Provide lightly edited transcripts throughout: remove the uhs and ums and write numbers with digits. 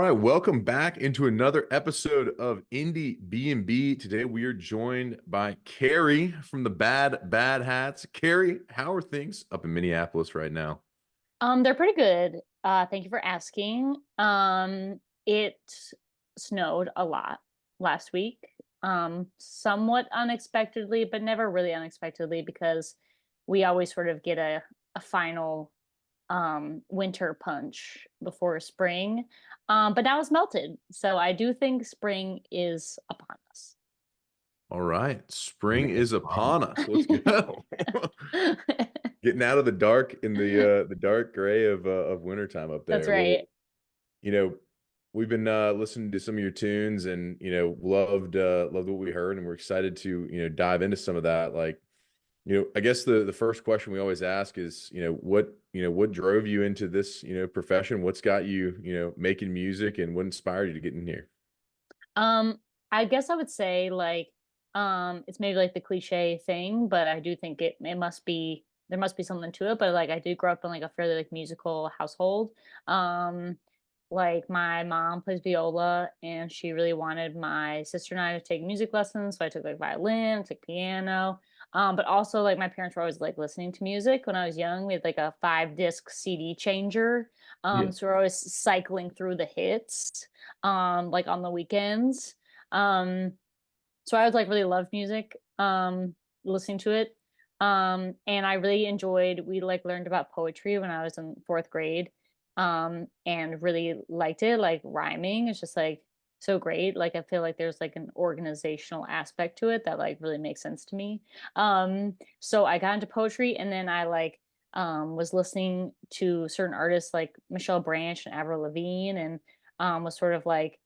right, welcome back into another episode of Indie B&B. Today we are joined by Carrie from the Bad Hats. Carrie, how are things up in Minneapolis right now? They're pretty good. Thank you for asking. It snowed a lot last week. Somewhat unexpectedly, but never really unexpectedly because we always sort of get a final winter punch before spring. But now it's melted. So I do think spring is upon us. All right, spring is upon us. Let's go. Getting out of the dark in the dark gray of wintertime up That's there. Well, right. you know, we've been listening to some of your tunes and loved what we heard and we're excited to, dive into some of that. Like, I guess the first question we always ask is, what drove you into this, profession? What's got you, making music and what inspired you to get in here? Um, I guess I would say it's maybe like the cliche thing, but I do think it must be there must be something to it. But like I did grow up in like a fairly like musical household. Um, like my mom plays viola and she really wanted my sister and I to take music lessons. So I took like violin, took piano. But also like my parents were always like listening to music when I was young. We had like a 5 disc CD changer. Yeah. So we're always cycling through the hits like on the weekends. Um, so I was like really loved music, listening to it. And I really enjoyed, we like learned about poetry when I was in fourth grade, and really liked it. Like rhyming is just like so great. Like I feel like there's like an organizational aspect to it that like really makes sense to me. So I got into poetry and then I like was listening to certain artists like Michelle Branch and Avril Lavigne and was sort of like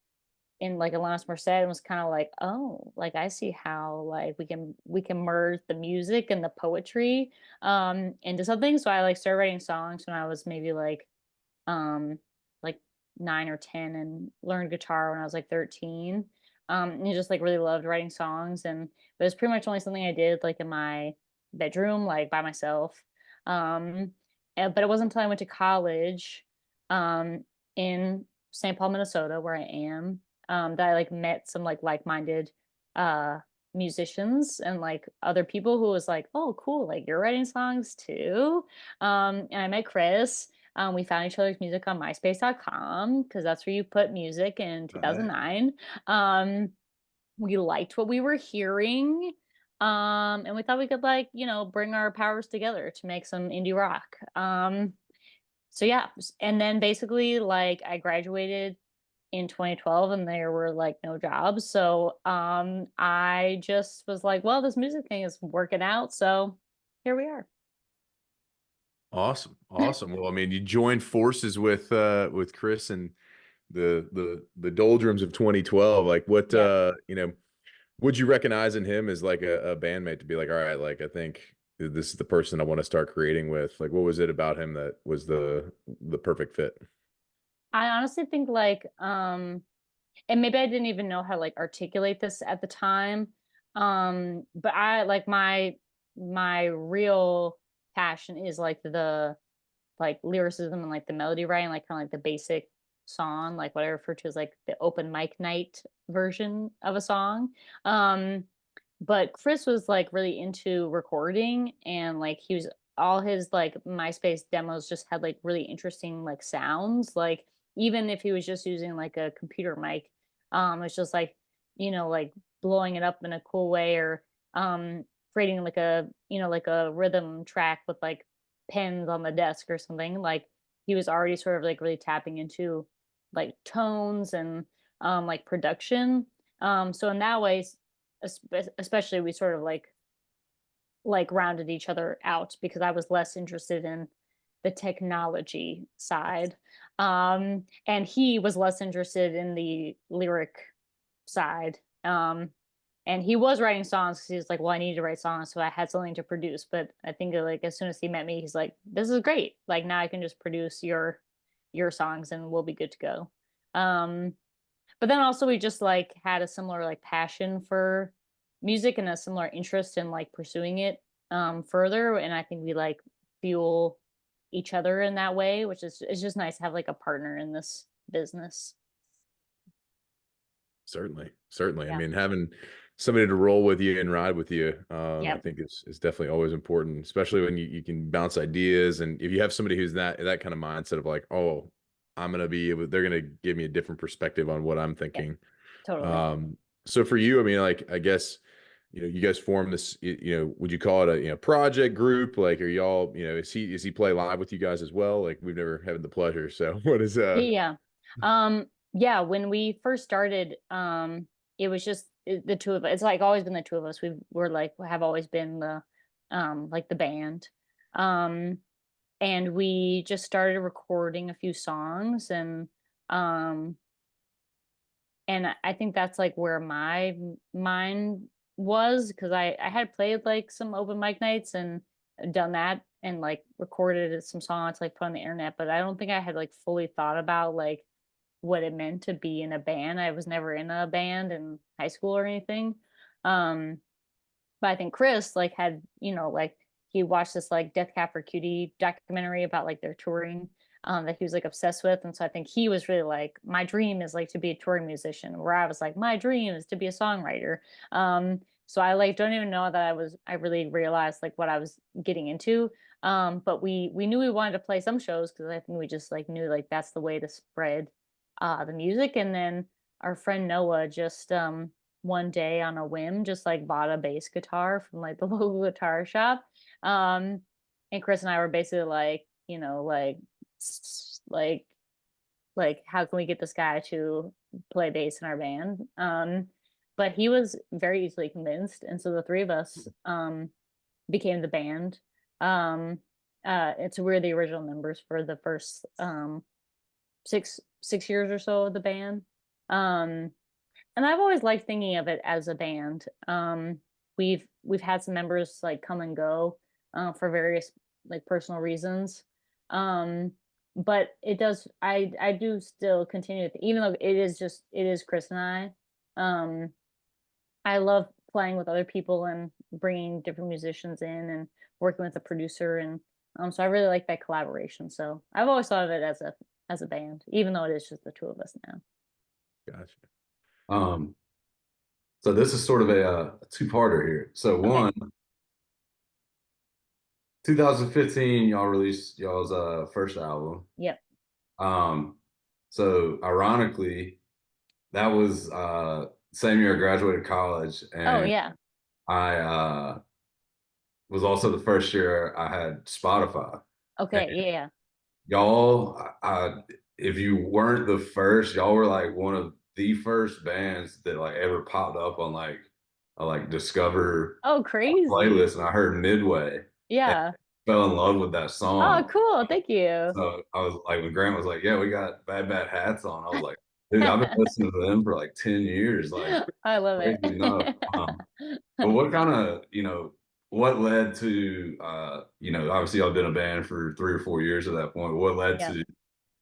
in like Alanis Morissette and was kind of like, oh, like I see how like we can merge the music and the poetry into something. So I like started writing songs when I was maybe um like 9 or 10 and learned guitar when I was like 13. And just like really loved writing songs and but it was pretty much only something I did like in my bedroom, like by myself. But it wasn't until I went to college in St. Paul, Minnesota, where I am, that I like met some like-minded uh musicians and like other people who was like, oh, cool, like you're writing songs too. And I met Chris. We found each other's music on MySpace.com because that's where you put music in Right. 2009. We liked what we were hearing. And we thought we could like, bring our powers together to make some indie rock. So yeah, and then basically like I graduated in 2012 and there were like no jobs. So I just was like, well, this music thing is working out, so here we are. Awesome. Awesome. Well, I mean, you joined forces with Chris and the doldrums of 2012. Like what Yep. would you recognize in him as like a bandmate to be like, all right, like I think this is the person I want to start creating with? Like what was it about him that was the perfect fit? I honestly think and maybe I didn't even know how to like articulate this at the time. But I like my real passion is like the like lyricism and like the melody writing, like kind of like the basic song, like what I refer to as like the open mic night version of a song. Um, but Chris was like really into recording and like he was all his like MySpace demos just had like really interesting like sounds. Like even if he was just using like a computer mic, it's just like, like blowing it up in a cool way or creating like like a rhythm track with like pens on the desk or something. Like he was already sort of like really tapping into like tones and like production. So in that way, especially we sort of like rounded each other out because I was less interested in the technology side. And he was less interested in the lyric side. And he was writing songs because he was like, well, I need to write songs, so I had something to produce. But I think like as soon as he met me, he's like, this is great. Like now I can just produce your songs and we'll be good to go. Um, but then also we just like had a similar like passion for music and a similar interest in like pursuing it further. And I think we like fuel each other in that way, which is it's just nice to have like a partner in this business. Certainly, certainly. I Yeah. mean, having somebody to roll with you and ride with you, I Yep. think is definitely always important, especially when you can bounce ideas. And if you have somebody who's that kind of mindset of like, oh, I'm gonna be able, they're gonna give me a different perspective on what I'm Yep. thinking. Totally. Um, so for you, I mean, like, I guess, you guys form this, would you call it a, project group? Like, are y'all, is he play live with you guys as well? Like, we've never had the pleasure. So what is, Yeah. Yeah, when we first started, it was just the two of us. It's like always been the two of us. We're like have always been the like the band. Um and we just started recording a few songs um and I think that's like where my mind was because I had played like some open mic nights and done that and like recorded some songs like put on the internet, but I don't think I had like fully thought about like what it meant to be in a band. I was never in a band in high school or anything. Um, but I think Chris like had, like he watched this like Death Cab for Cutie documentary about like their touring that he was like obsessed with. And so I think he was really like, my dream is like to be a touring musician, where I was like, my dream is to be a songwriter. So I like don't even know that I really realized like what I was getting into. But we knew we wanted to play some shows because I think we just like knew like that's the way to spread the music. And then our friend Noah just one day on a whim just like bought a bass guitar from like the local guitar shop. Um and Chris and I were basically like, like how can we get this guy to play bass in our band? But he was very easily convinced, and so the three of us became the band. It's we're the original members for the first six years or so of the band. Um and I've always liked thinking of it as a band. We've had some members like come and go for various like personal reasons. Um, but it does. I do still continue to, even though it is Chris and I. Um, I love playing with other people and bringing different musicians in and working with a producer and so I really like that collaboration. So I've always thought of it as a band, even though it is just the two of us now. gotcha. Um, so this is sort of a two-parter here. So Okay. one, 2015, y'all released y'all's first album. Yep. Um, so ironically, that was same year I graduated college, Oh and yeah. I was also the first year I had Spotify. And Okay. Yeah. y'all, if you weren't the first, y'all were like one of the first bands that like ever popped up on like a like Discover Oh, crazy. playlist, and I heard Midway and Yeah. fell in love with that Oh, song. cool. Thank you. So I was like, when Grant was like, "Yeah, we got Bad Hats on," I was like, "Dude, I've been listening to them for like 10 years." Like, I love it. crazy enough. But what kind of, what led to, obviously y'all been a band for 3 or 4 years at that point. What led Yeah. to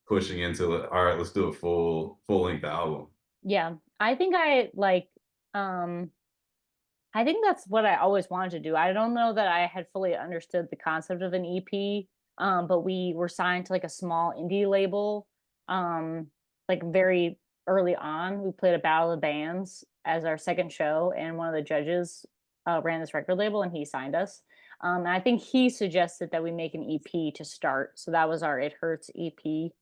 pushing into it? All right, let's do a full length album. Yeah. I think I like I think that's what I always wanted to do. I don't know that I had fully understood the concept of an EP, but we were signed to like a small indie label, like very early on. We played a Battle of the Bands as our second show, and one of the judges ran this record label, and he signed us. And I think he suggested that we make an EP to start, so that was our It Hurts EP.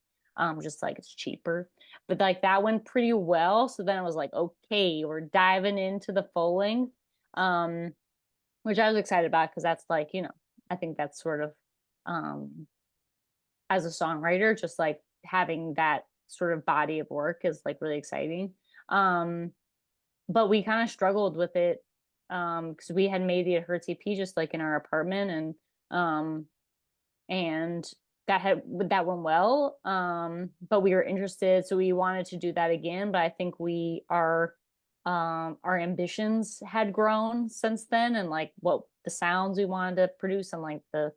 Just like it's cheaper, but like that went pretty well. So then it was like, okay, we're diving into the full length um, which I was excited about because that's like, I think that's sort of um, as a songwriter, just like having that sort of body of work is like really exciting. Um, but we kind of struggled with it because we had made the It Hurts EP just like in our apartment um, and that went well. But we were interested, so we wanted to do that again. But I think our ambitions had grown since then, and like what the sounds we wanted to produce and like the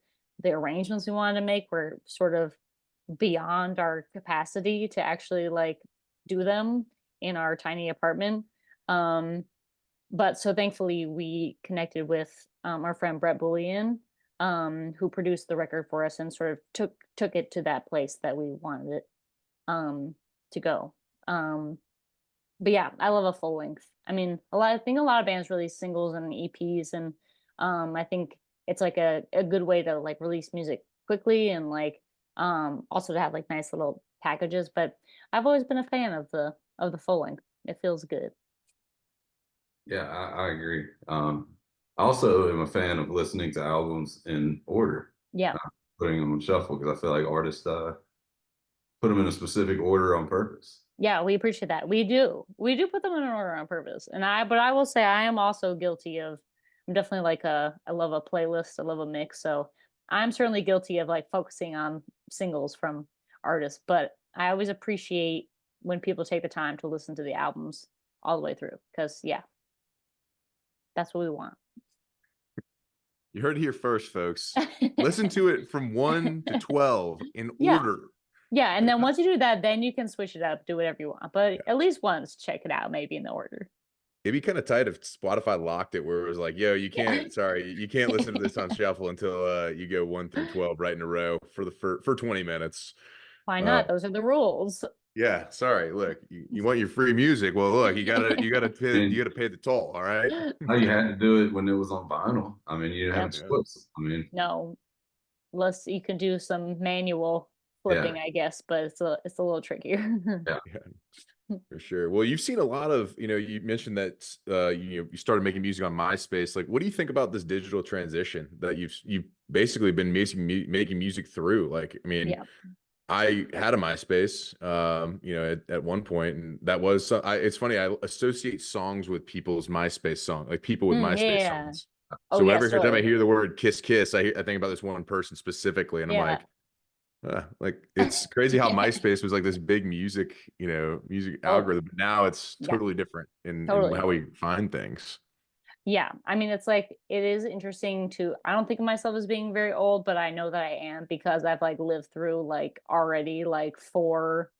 arrangements we wanted to make were sort of beyond our capacity to actually like do them in our tiny apartment. Um, but so thankfully we connected with our friend Brett Bullion, who produced the record for us and sort of took it to that place that we wanted it to go. Um, But yeah, I love a full length. I mean, I think a lot of bands release singles and EPs, and I think it's like a good way to like release music quickly and like also to have like nice little packages. But I've always been a fan of the full length. It feels good. Yeah, I agree. I also am a fan of listening to albums in order, Yeah. not putting them on shuffle because I feel like artists put them in a specific order on purpose. Yeah, we appreciate that. We do. We do put them in an order on purpose. But I will say I am also guilty of, I'm definitely like I love a playlist, I love a mix. So I'm certainly guilty of like focusing on singles from artists, but I always appreciate when people take the time to listen to the albums all the way through. Cause yeah, that's what we want. You heard it here first, folks. Listen to it from 1 to 12 in Yeah. order. Yeah. And Like, then once you do that, then you can switch it up, do whatever you want. But yeah. at least once check it out, maybe in the order. It'd be kind of tight if Spotify locked it where it was like, yo, Yeah. you can't listen to this on shuffle until you go 1 through 12 right in a row for 20 minutes. Why Uh, not? Those are the rules. yeah, sorry. Look, you want your free music. Well, look, you And gotta pay the toll, all right? how you had to do it when it was on vinyl. I mean, you didn't have Yep. a Yeah. choice. I mean, No, unless you can do some manual yeah, flipping, I guess, but it's a little trickier. yeah. Yeah, for sure. Well, you've seen a lot of, you mentioned that you started making music on MySpace. Like, what do you think about this digital transition that you've basically been making music through? Like, I mean, Yeah. I had a MySpace, at one point, and that was it's funny. I associate songs with people's MySpace song, like people with Yeah, MySpace yeah. songs. Oh So yeah, every time I totally. hear the word "kiss kiss," I think about this one person specifically, and I'm Yeah. like it's crazy how MySpace was like this big music Totally. algorithm, but now it's Yeah, totally different in totally. how we find things. Yeah. I mean, it's like it is interesting to I don't think of myself as being very old, but I know that I am because I've like lived through like already like four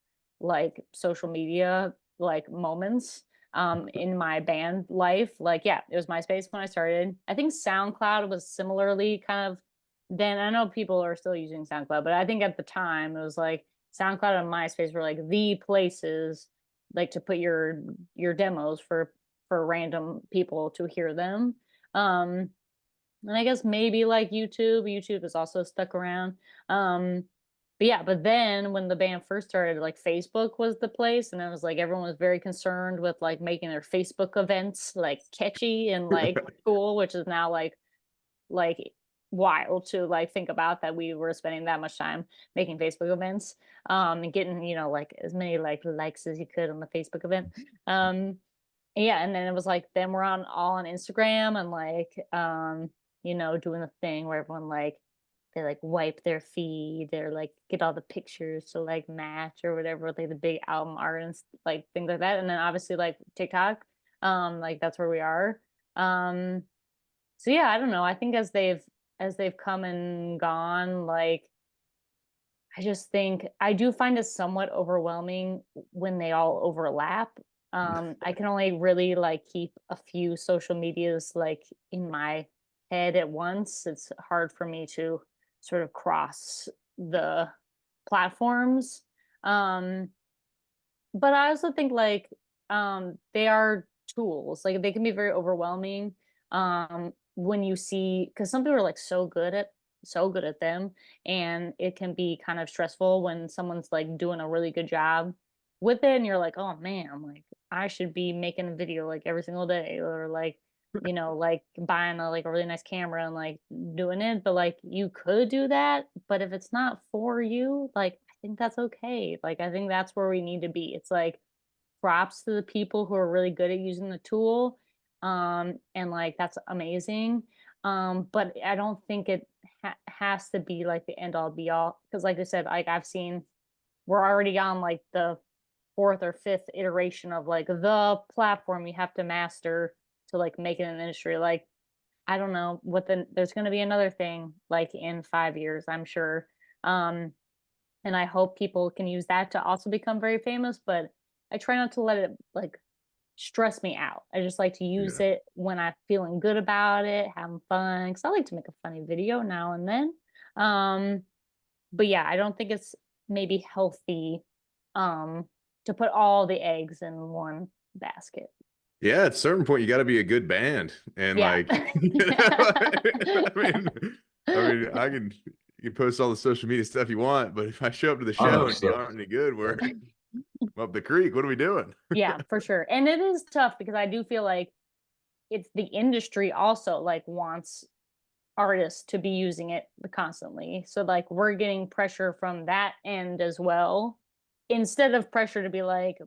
like social media like moments in my band life. Like, yeah, it was MySpace when I started. I think SoundCloud was similarly kind of then I know people are still using SoundCloud, but I think at the time it was like SoundCloud and MySpace were like the places like to put your demos for random people to hear them. Um, and I guess maybe like YouTube. YouTube is also stuck around. Um, but yeah, but then when the band first started, like Facebook was the place, and it was like everyone was very concerned with like making their Facebook events like catchy and like cool, which is now like wild to like think about that we were spending that much time making Facebook events and getting like as many like likes as you could on the Facebook event. Um yeah, and then it was like then we're on all on Instagram and like doing the thing where everyone like they like wipe their feed or like get all the pictures to like match or whatever, like the big album art and like things like that. And then obviously like TikTok, like that's where we are. Um so yeah, I don't know. I think as they've come and gone, like I just think I do find it somewhat overwhelming when they all overlap. I can only really like keep a few social medias like in my head at once. It's hard for me to sort of cross the platforms. Um, but I also think like they are tools. Like they can be very overwhelming when you see because some people are like so good at them and it can be kind of stressful when someone's like doing a really good job with it and you're like, "Oh man, like I should be making a video like every single day or like buying a really nice camera and like doing it." But like you could do that, but if it's not for you, like I think that's okay. Like I think that's where we need to be. It's like props to the people who are really good at using the tool. And like that's amazing. But I don't think it has to be like the end all be all. Because like I said, like I've seen we're already on like the fourth or fifth iteration of like the platform you have to master to like make it an industry. Like I don't know there's gonna be another thing like in 5 years, I'm sure. Um and I hope people can use that to also become very famous, but I try not to let it like stress me out. I just like to use Yeah. it when I'm feeling good about it, having fun, because I like to make a funny video now and then. Um, but yeah, I don't think it's maybe healthy um to put all the eggs in one basket. Yeah, at a certain point, you got to be a good band, and Yeah. like, I mean, I can you can post all the social media stuff you want, but if I show up to the show and you 100%. aren't any good, we're up the creek. What are we doing? Yeah, for sure. And it is tough because I do feel like it's the industry also like wants artists to be using it constantly. So like we're getting pressure from that end as well, instead of pressure to be like,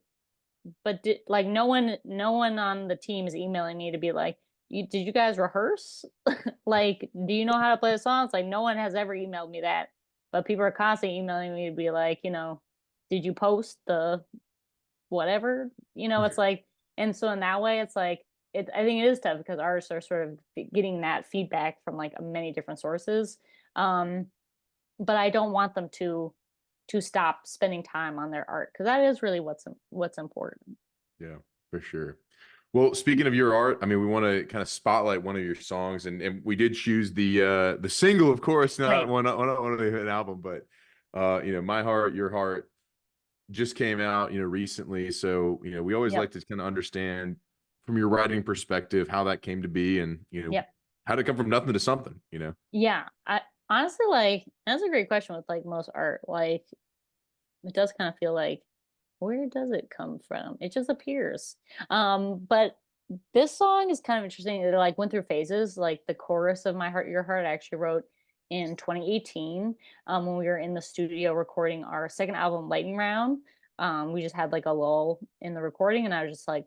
but like no one on the team is emailing me to be like, did you guys rehearse? Like, do you know how to play the songs? Like, no one has ever emailed me that, but people are constantly emailing me to be like, did you post the whatever? It's like, and so in that way, it's like, I think it is tough because artists are sort of getting that feedback from like many different sources. Um, but I don't want them to stop spending time on their art because that is really what's important. Yeah, for sure. Well, speaking of your art, I mean, we want to kind of spotlight one of your songs, and we did choose the single, of course, not Right. one of an album, but My Heart, Your Heart just came out, recently. So, we always Yep. like to kind of understand from your writing perspective how that came to be and, Yep. how to come from nothing to something. Yeah. I honestly like that's a great question with like most art. Like it does kind of feel like where does it come from? It just appears. But this song is kind of interesting. It like went through phases. Like the chorus of My Heart, Your Heart, I actually wrote in 2018 when we were in the studio recording our second album, Lightning Round. We just had like a lull in the recording, and I was just like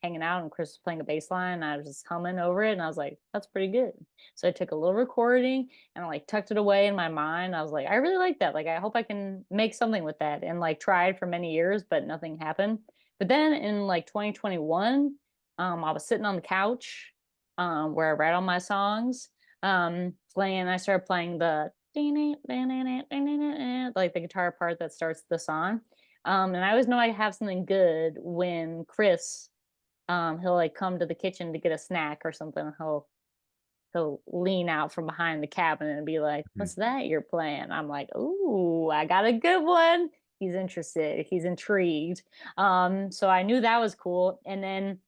hanging out, and Chris was playing a bass line, and I was just humming over it, and I was like, that's pretty good. So I took a little recording and I like tucked it away in my mind. I was like, I really like that. Like I hope I can make something with that, and like tried for many years, but nothing happened. But then in like 2021, I was sitting on the couch where I write all my songs, playing. I started playing the like the guitar part that starts the song. And I always know I have something good when Chris he'll like come to the kitchen to get a snack or something. He'll lean out from behind the cabinet and be like, Mhm. "What's that you're playing?" I'm like, "Ooh, I got a good one." He's interested. He's intrigued. So I knew that was cool. And then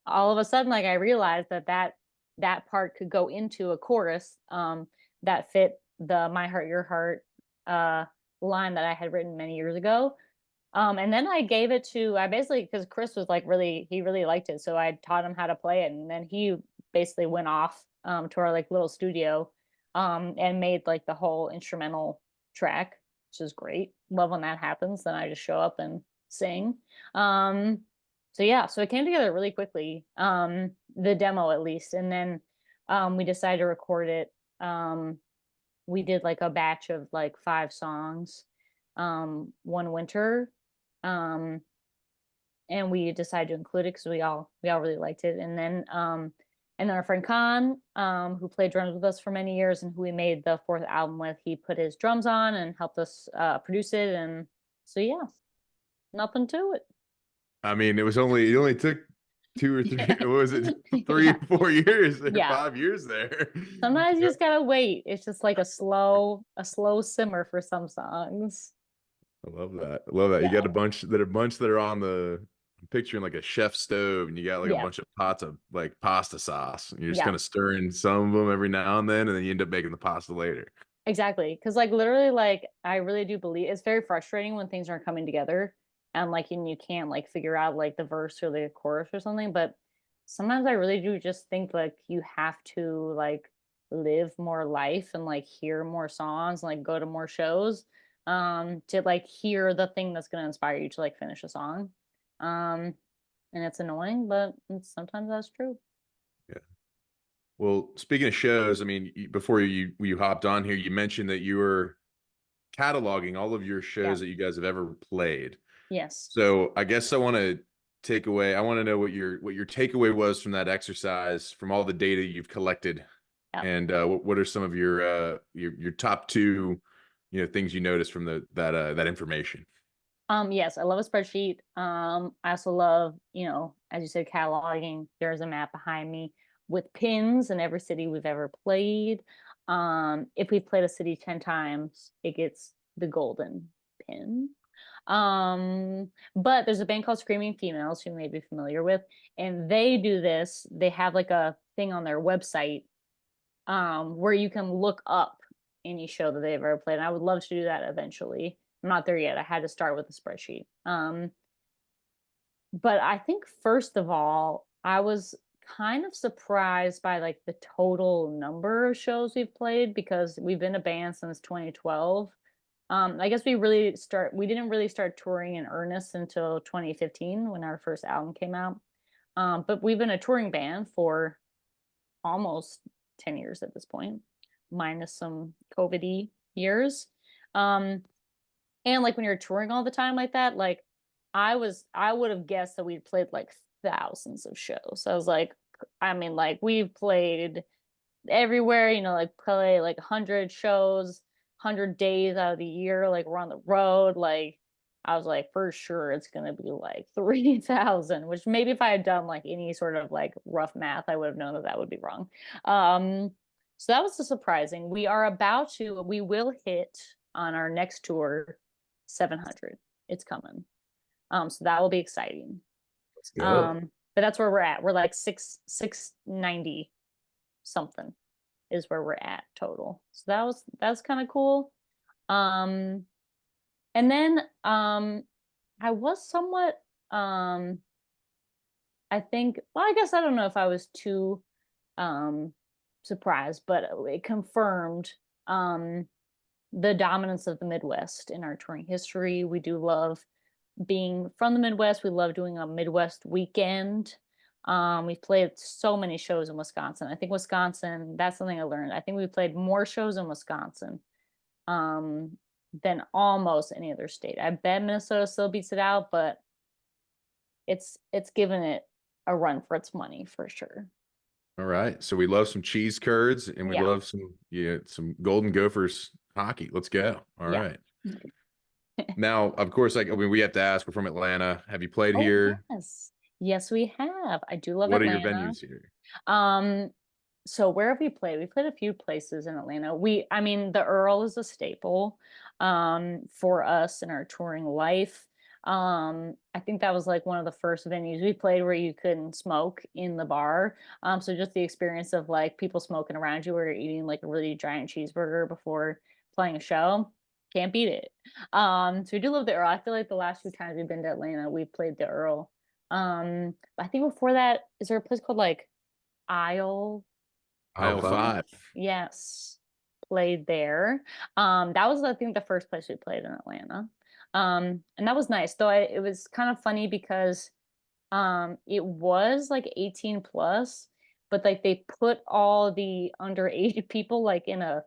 all of a sudden, like I realized that part could go into a chorus that fit the "My Heart, Your Heart" uh, line that I had written many years ago. And then I gave it to I basically because Chris was like he really liked it, so I taught him how to play it, and then he basically went off to our like little studio and made like the whole instrumental track, which is great. Love when that happens. Then I just show up and sing. Um, so yeah, so it came together really quickly, the demo at least, and then we decided to record it. We did like a batch of like 5 songs one winter, um and we decided to include it because we all really liked it. And then our friend Khan, who played drums with us for many years and who we made the fourth album with, he put his drums on and helped us produce it. And so yeah, nothing to it. I mean, it only took 2 or 3, what was it, Yeah. 3 or 4 years there, Yeah, 5 years there. sometimes you just gotta wait. It's just like a slow simmer for some songs. I love that. I love that. You Yeah. got a bunch that are on the I'm picturing like a chef stove, and you got like a Yeah. bunch of pots of like pasta sauce, and you're just Yeah. kind of stirring some of them every now and then you end up making the pasta later. Exactly. Because like literally, like I really do believe it's very frustrating when things aren't coming together and like and you can't like figure out like the verse or the chorus or something. But sometimes I really do just think like you have to like live more life and like hear more songs and like go to more shows to like hear the thing that's gonna inspire you to like finish a song. Um and it's annoying, but sometimes that's true. Yeah. Well, speaking of shows, I mean, before you hopped on here, you mentioned that you were cataloging all of your Yeah. shows that you guys have ever played. Yes. So I guess I want to know what your takeaway was from that exercise, from all the data you've collected, Yeah. and what are some of your top two, things you noticed from that information. Yes, I love a spreadsheet. I also love, as you said, cataloging. There's a map behind me with pins in every city we've ever played. If we've played a city 10 times, it gets the golden pin. But there's a band called Screaming Females who you may be familiar with, and they do this. They have like a thing on their website where you can look up any show that they've ever played. And I would love to do that eventually. I'm not there yet. I had to start with a spreadsheet. But I think first of all, I was kind of surprised by like the total number of shows we've played because we've been a band since 2012. I guess we didn't really start touring in earnest until 2015 when our first album came out. But we've been a touring band for almost 10 years at this point, minus some COVID-y years. And like when you're touring all the time like that, like I would have guessed that we'd played like thousands of shows. I was like, I mean, like we've played everywhere, you know, like play like 100 shows, 100 days out of the year, like we're on the road. Like I was like, for sure it's gonna be like 3,000, which maybe if I had done like any sort of like rough math, I would have known that that would be wrong. So that was surprising. We will hit on our next tour 700. It's coming. So that will be exciting. Let's go. But that's where we're at. We're like 690 something is where we're at total. So that's kind of cool. And then I was somewhat I think, well, I guess I don't know if I was too surprised, but it confirmed the dominance of the Midwest in our touring history. We do love being from the Midwest. We love doing a Midwest weekend. We've played so many shows in Wisconsin. I think Wisconsin, that's something I learned. I think we played more shows in Wisconsin than almost any other state. I bet Minnesota still beats it out, but it's given it a run for its money for sure. All right. So we love some cheese curds and we Yeah. love some Golden Gophers hockey. Let's go. All right. Now, of course, like I mean, we have to ask, we're from Atlanta. Have you played here? Yes, we have. I do love What Atlanta. are your venues here? So where have we played? We played a few places in Atlanta. I mean, the Earl is a staple for us in our touring life. I think that was like one of the first venues we played where you couldn't smoke in the bar. So just the experience of like people smoking around you or you're eating like a really giant cheeseburger before playing a show, can't beat it. So we do love the Earl. I feel like the last few times we've been to Atlanta, we've played the Earl. But I think before that, is there a place called like Aisle Aisle 5? Yes, played there. That was I think the first place we played in Atlanta. And that was nice. Though it was kind of funny because it was like 18 plus, but like they put all the underage people like in a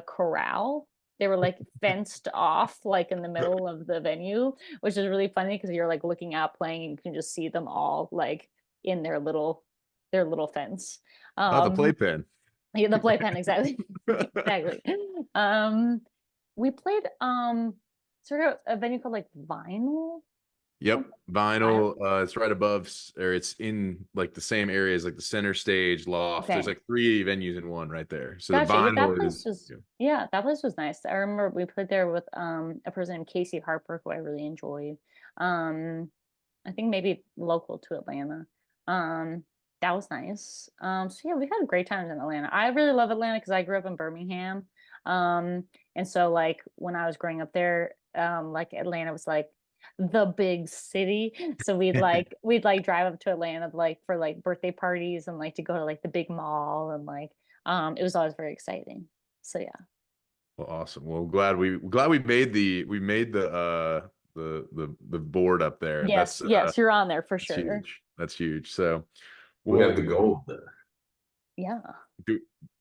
corral. They were like fenced off like in the middle of the venue, which is really funny because you're like looking out playing and you can just see them all like in their little fence. Oh, the playpen. Yeah, the playpen, exactly. Exactly. We played sort of a venue called like Vinyl. Yep, Vinyl. It's right above, or it's in like the same area as like the center stage loft. Okay. There's like 3 venues in one right there. So Gotcha. the Yeah, Vinyl is that place was nice. I remember we played there with a person named Casey Harper who I really enjoyed. I think maybe local to Atlanta. That was nice. So yeah, we had great times in Atlanta. I really love Atlanta because I grew up in Birmingham. And so like when I was growing up there, like Atlanta was like the big city. So we'd drive up to Atlanta like for like birthday parties and like to go to like the big mall and like it was always very exciting. So yeah. well, awesome. Well, glad we made the board up there. Yes, you're on there for sure. Huge. That's huge. So we have the gold there. Yeah.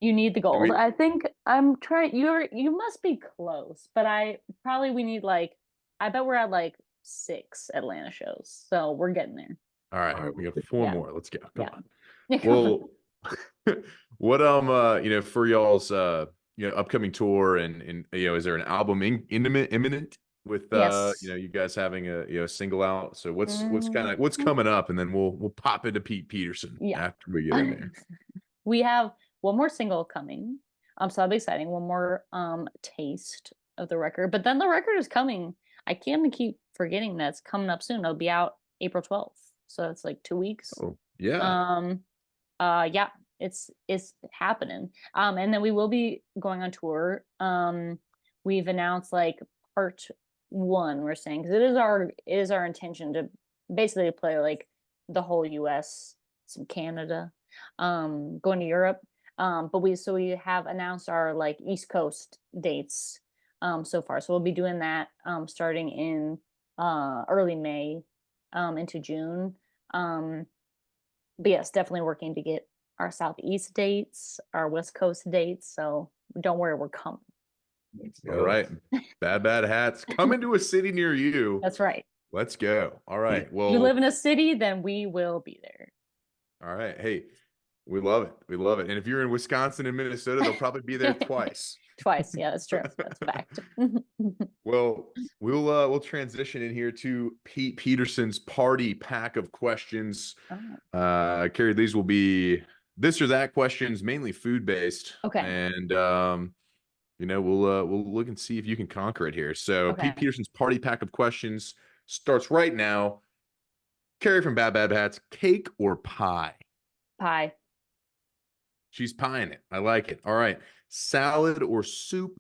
You need the gold. I think I'm trying. You must be close, but we need like, I bet we're at like 6 Atlanta shows, so we're getting there. All right, we got 4 more. Let's go. Come on. Well, what for y'all's upcoming tour and is there an album imminent with yes. you guys having a single out? So what's coming up, and then we'll pop into Pete Peterson after we get in there. We have one more single coming. So that'll be exciting. One more taste of the record, but then the record is coming I can't keep forgetting that's coming up soon. It'll be out April 12th. So it's like 2 weeks. Oh, yeah. Yeah, it's happening. And then we will be going on tour. We've announced like part one, we're saying, because it is our intention to basically play like the whole US, some Canada, going to Europe. But we have announced our like East Coast dates so far. So we'll be doing that starting in early May into June. But yes, definitely working to get our Southeast dates, our West Coast dates. So don't worry, we're coming. All right. Bad Hats coming to a city near you. That's right. Let's go. All right. Well, if you live in a city, then we will be there. All right. Hey, we love it. We love it. And if you're in Wisconsin and Minnesota, they'll probably be there twice. Twice. Yeah, that's true. That's a fact. Well, we'll transition in here to Pete Peterson's party pack of questions. Oh. Carrie, these will be this or that questions, mainly food based. Okay. And we'll look and see if you can conquer it here. So Okay. Pete Peterson's party pack of questions starts right now. Carrie from Bad Hats, cake or pie? Pie. She's pieing it. I like it. All right. Salad or soup?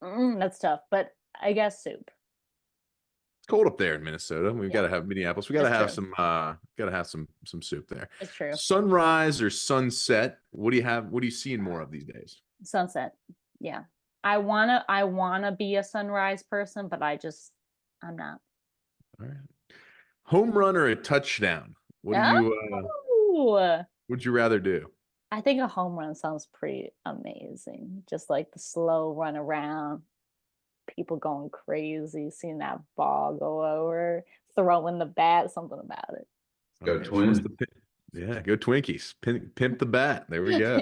That's tough, but I guess soup. It's cold up there in Minnesota. We've got to have Minneapolis. We got to have some soup there. It's true. Sunrise or sunset? What do you have? What are you seeing more of these days? Sunset. Yeah. I wanna be a sunrise person, but I'm not. All right. Home run or a touchdown? What would you rather do? I think a home run sounds pretty amazing. Just like the slow run around, people going crazy, seeing that ball go over, throwing the bat, something about it. Go Twins. Yeah, go Twinkies. Pimp the bat. There we go.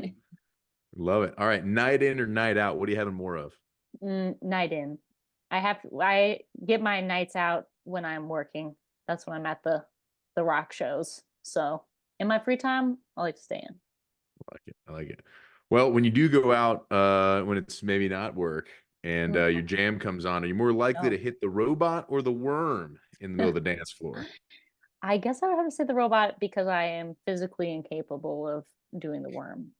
Love it. All right, night in or night out? What are you having more of? Night in. I get my nights out when I'm working. That's when I'm at the rock shows. So in my free time, I like to stay in. I like it. Well, when you do go out, when it's maybe not work and your jam comes on, are you more likely to hit the robot or the worm in the middle of the dance floor? I guess I would have to say the robot because I am physically incapable of doing the worm.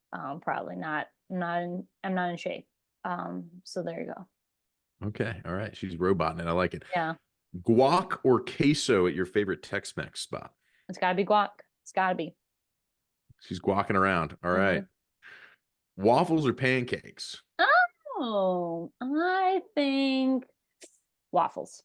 Probably not. I'm not in shape. So there you go. Okay. All right. She's roboting it. I like it. Yeah. Guac or queso at your favorite Tex-Mex spot? It's gotta be guac. It's gotta be. She's guacking around. All right. Waffles or pancakes? Oh, I think waffles.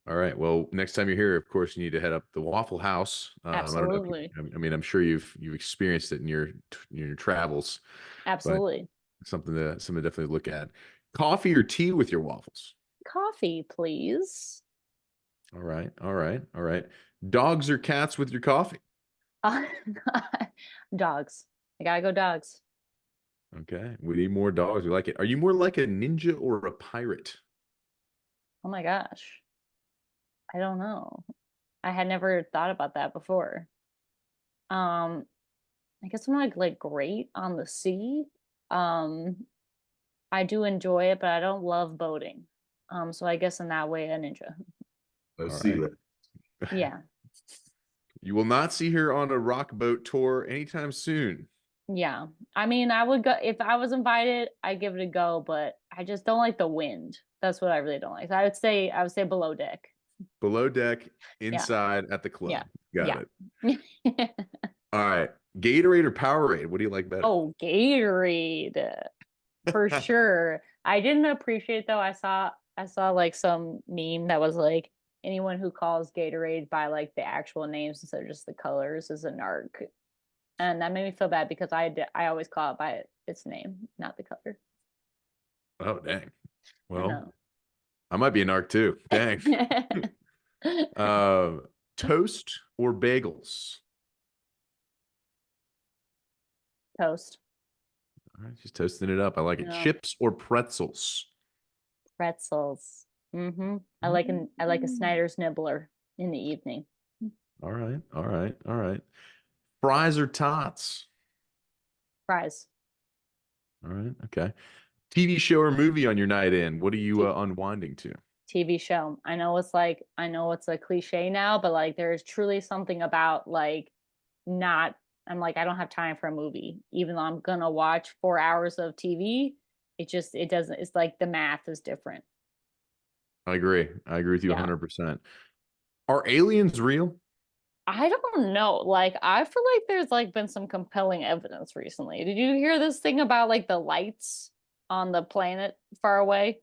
All right. Well, next time you're here, of course, you need to head up the Waffle House. Absolutely. I mean, I'm sure you've experienced it in your travels. Absolutely. Something to definitely look at. Coffee or tea with your waffles? Coffee, please. All right. All right. All right. Dogs or cats with your coffee? Dogs. I gotta go dogs. Okay. We need more dogs. We like it. Are you more like a ninja or a pirate? Oh my gosh. I don't know. I had never thought about that before. I guess I'm like great on the sea. I do enjoy it, but I don't love boating. So I guess in that way, a ninja. Let's see that. Yeah. You will not see her on a rock boat tour anytime soon. Yeah. I mean, I would go if I was invited, I'd give it a go, but I just don't like the wind. That's what I really don't like. So I would say below deck. Below deck, inside at the club. Yeah. Got it. All right. Gatorade or Powerade? What do you like better? Oh, Gatorade. For sure. I didn't appreciate though. I saw like some meme that was like anyone who calls Gatorade by like the actual names instead of just the colors is a narc. And that made me feel bad because I always call it by its name, not the color. Oh, dang. Well, I might be a narc too. Dang. Toast or bagels? Toast. All right, she's toasting it up. I like it. Chips or pretzels? Pretzels. I like a Snyder's nibbler in the evening. All right. All right. All right. Fries or tots? Fries. All right. Okay. TV show or movie on your night in? What are you unwinding to? TV show. I know it's a cliche now, but like there is truly something about like not I'm like I don't have time for a movie even though I'm gonna watch 4 hours of TV. It doesn't it's like the math is different. I agree. I agree with you Yeah. 100%. Are aliens real? I don't know. Like I feel like there's like been some compelling evidence recently. Did you hear this thing about like the lights on the planet far away?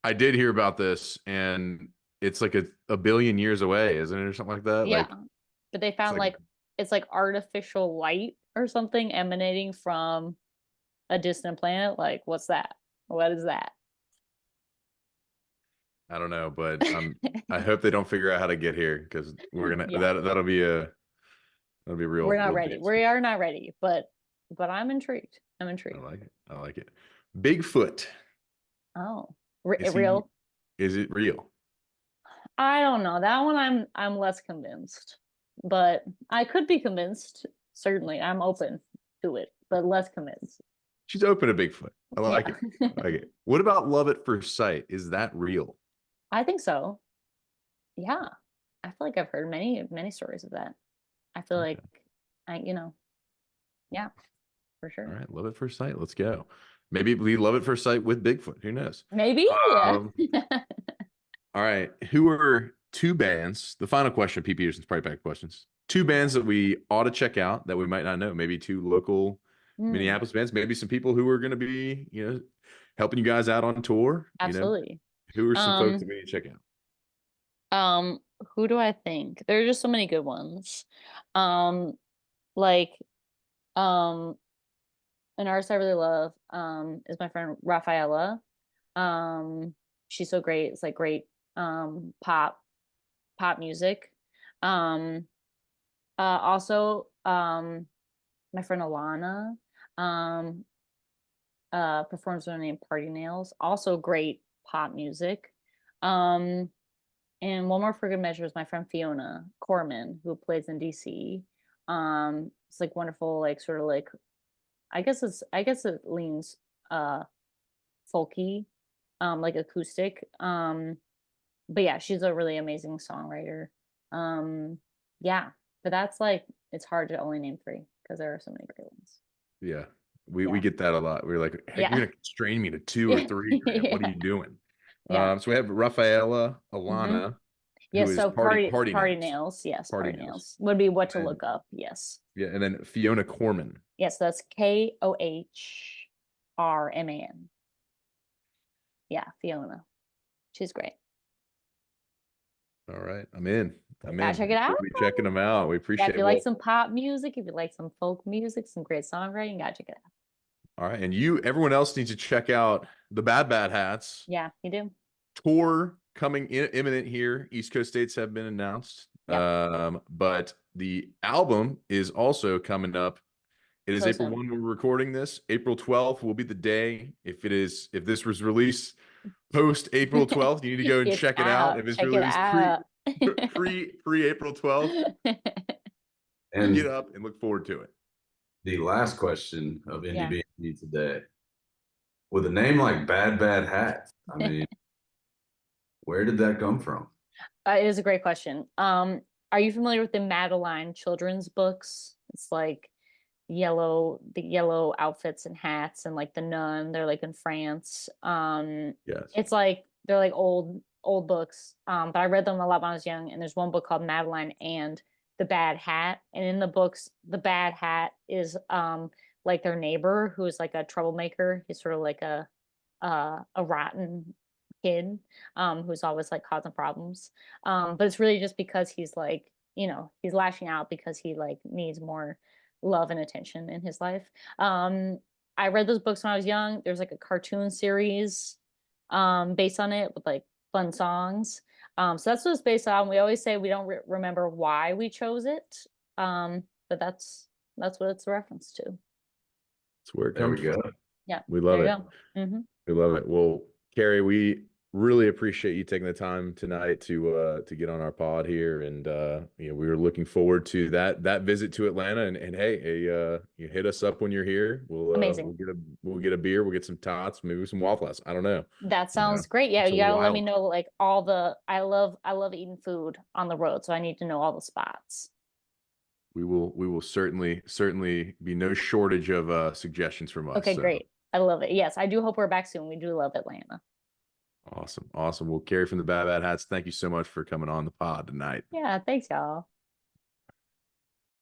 I did hear about this, and it's like a billion years away, isn't it, or something like that? Yeah. Like But they it's found like like it's like artificial light or something emanating from a distant planet. Like, what's that? What is that? I don't know, but I hope they don't figure out how to get here because we're gonna Yeah, that'll be we're not real ready. juicy. We are not ready, but I'm intrigued. I'm I intrigued. like it. I like it. Bigfoot. Oh, Is he real? is it real? I don't know. That one I'm less convinced, but I could be convinced. Certainly, I'm open to it, but less convinced. She's open to Bigfoot. I like Yeah, it. I like it. What about love at first sight? Is that real? I think so. Yeah, I feel like I've heard many stories of that. I feel like Okay. yeah, for All sure. right. Love at first sight. Let's go. Maybe we love at first sight with Bigfoot. Who knows? Maybe, yeah. Um, all right. Who are two bands? The final question, Pete Peterson's Price Pack questions. Two bands that we ought to check out that we might not know. Maybe two local Mm, Minneapolis bands. Maybe some people who are going to be, helping you guys out on tour. absolutely. Who are some folks that Um, we need to check out? um, who do I think? There are just so many good ones. Um, like, um, an artist I really love, is my friend Rafaela. Um, she's so great. It's like great, pop music. Um, also, my friend Alana, um, performs under the name Party Nails. Also great pop music. Um, and one more for good measure is my friend Fiona Corman, who plays in DC. It's like wonderful, like sort of like I guess it leans folky, like acoustic. But yeah, she's a really amazing songwriter. Um, yeah, but that's like it's hard to only name three because there are so many great ones. Yeah. We Yeah, get that a lot. We're like, hey, you're yeah, gonna constrain me to two or yeah, three, Grant. What are you doing? yeah. So we have Rafaela, Hmm. Alana, Yeah, who is so party party nails. nails, yes, Party party nails. nails would be what to And then look up. Yes, yeah, and then Fiona Corman. yes, that's KOHRMAN. Yeah, Fiona, she's great. All right. I'm in. I'm Gotta check in. it out. We'll be checking them out. We Yeah, appreciate if it. you like Well, some pop music, if you like some folk music, some great songwriting, gotta check it out. all right. And everyone else needs to check out the Bad Hats Yeah, you do. tour coming imminent here. East Coast dates have been announced. Yep, But the album is also coming up. It is so April soon. 1 when we're recording this. April 12th will be the day. If this was released post April 12th, you need to go and It's check it out. out. If it's Check it released pre out. pre April 12th, get And up and look forward to it. the last question of Yeah. Indiebnb today, with a name like Bad Hats, I mean, where did that come from? It is a great question. Are you familiar with the Madeline children's books? It's like the yellow outfits and hats and like the nun, they're like in France. Yes. It's like they're like old books. But I read them a lot when I was young, and there's one book called Madeline and the Bad Hat. And in the books, the Bad Hat is like their neighbor who's like a troublemaker. He's sort of like a rotten kid, who's always like causing problems. But it's really just because he's like, he's lashing out because he like needs more love and attention in his life. I read those books when I was young. There's like a cartoon series based on it with like fun songs. So that's what it's based on. We always say we don't remember why we chose it, but that's what it's a reference to. That's where it There we comes go. from. Yeah, We there love you it. go. Hmm. We love it. Well, Carrie, we really appreciate you taking the time tonight to get on our pod here, and you know, we were looking forward to that visit to Atlanta, and hey, you hit us up when you're here. Amazing. We'll get a beer, we'll get some tots, maybe some waffles. I don't know. That You know, sounds great. Yeah, it's a you little gotta let me wild. know like I love eating food on the road, so I need to know all the spots. We will certainly be no shortage of suggestions from us. Okay, So great. I love it. Yes, I do hope we're back soon. We do love Atlanta. awesome. Awesome. Well, Carrie from the Bad Hats, thank you so much for coming on the pod tonight. Yeah, thanks, y'all.